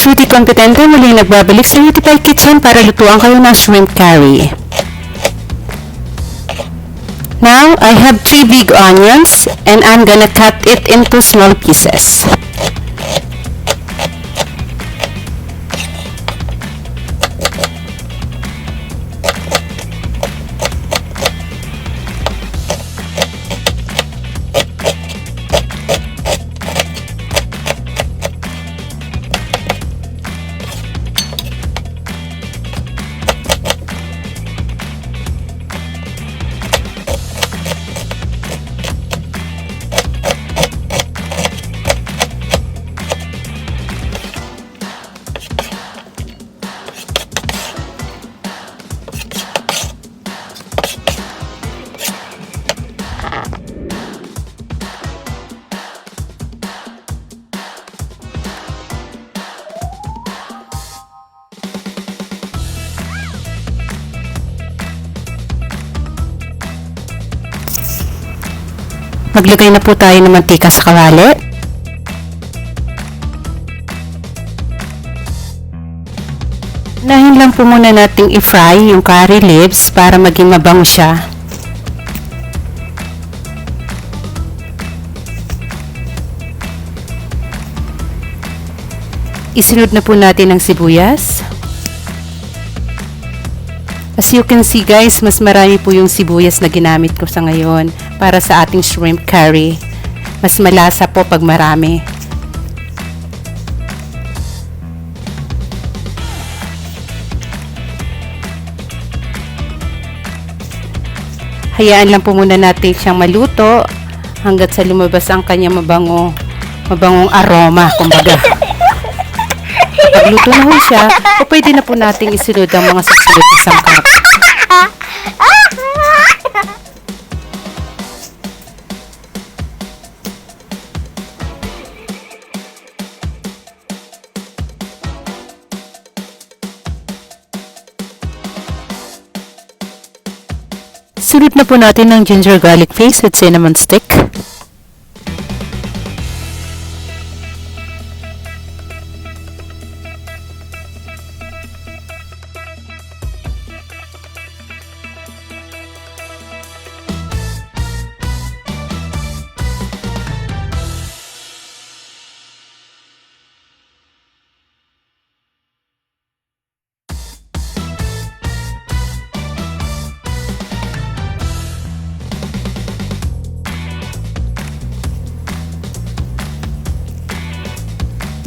Tuti kompetente muling nagbabalik sa Utipay Kitchen para lutuan kayo ng shrimp curry. Now, I have 3 big onions and I'm gonna cut it into small pieces. Maglagay na po tayo ng mantika sa kawali. Unahin lang po muna nating i-fry yung curry leaves para maging mabango siya. Isunod na po natin ang sibuyas. As you can see guys, mas marami po yung sibuyas na ginamit ko sa ngayon para sa ating shrimp curry. Mas malasa po pag marami. Hayaan lang po muna natin siyang maluto hanggat sa lumabas ang kanyang mabangong aroma, kumbaga. Kapag luto na ho siya, pwede na po nating isunod ang mga susunod na sangkap. Sunod na po natin ng ginger garlic paste with cinnamon stick.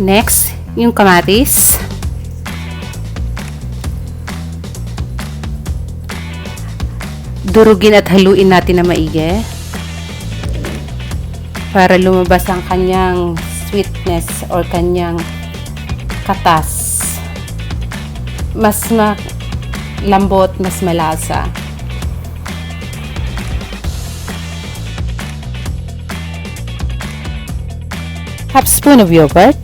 Next, yung kamatis. Durugin at haluin natin na maigi para lumabas ang kanyang sweetness or kanyang katas. Mas lambot, mas malasa. Half spoon of yogurt.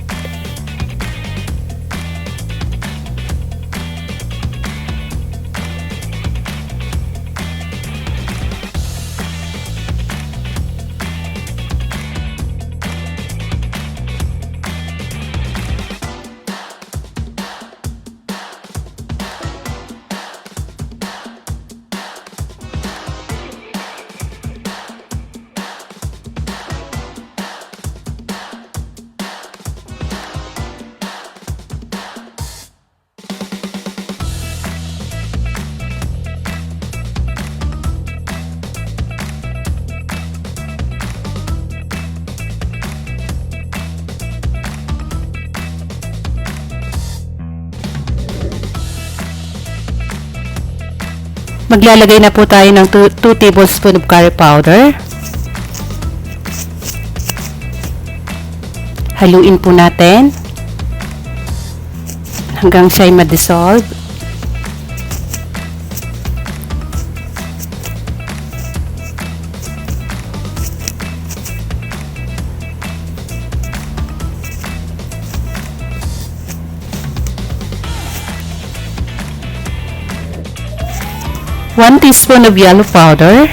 Maglalagay na po tayo ng 2 tablespoon of curry powder. Haluin po natin hanggang siya'y ma-dissolve. One teaspoon of yellow powder, 1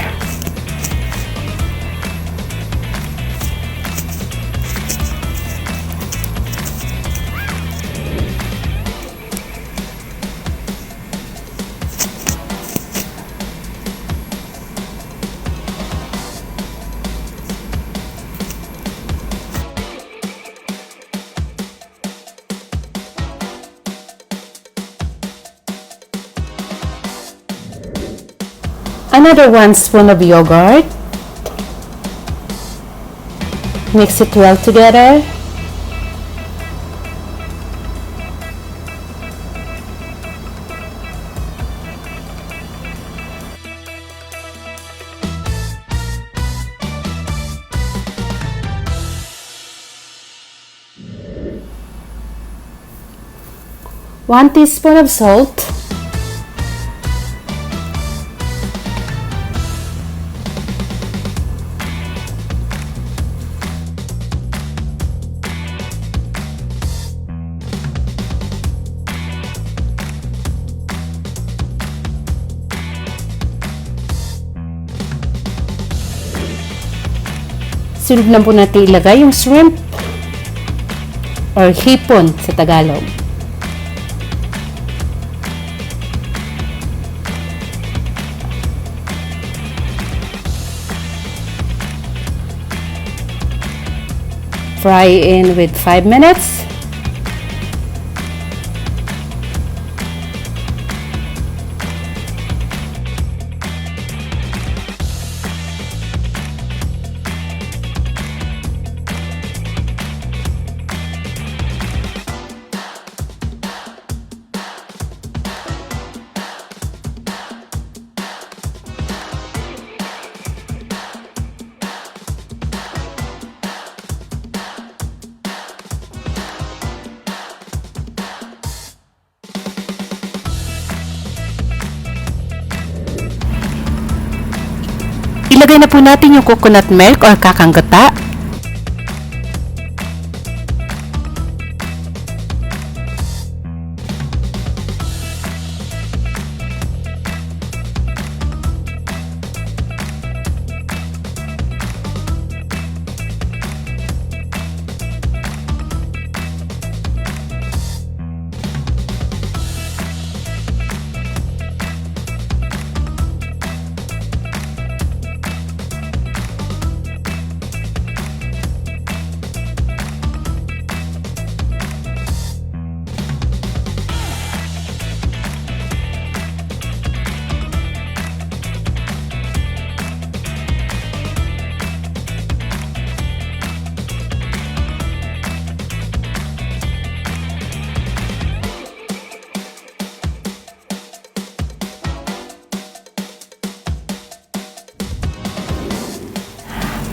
Another 1 spoon of yogurt. Mix it well together. One teaspoon of salt. Sunod na po natin ilagay yung shrimp or hipon sa Tagalog. Fry in with 5 minutes. Ilagay na po natin yung coconut milk or kakanggata.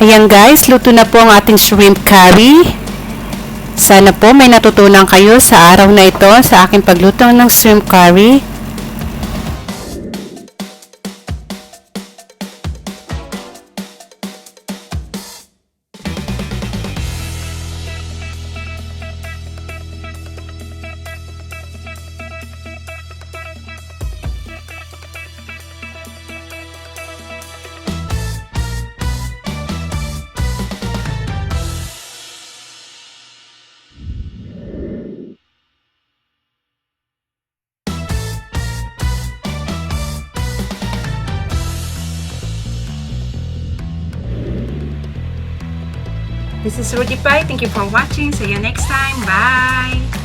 Ayan guys, luto na po ang ating shrimp curry. Sana po may natutunan kayo sa araw na ito sa aking pagluto ng shrimp curry. This is Rudy Pai. Thank you for watching. See you next time. Bye!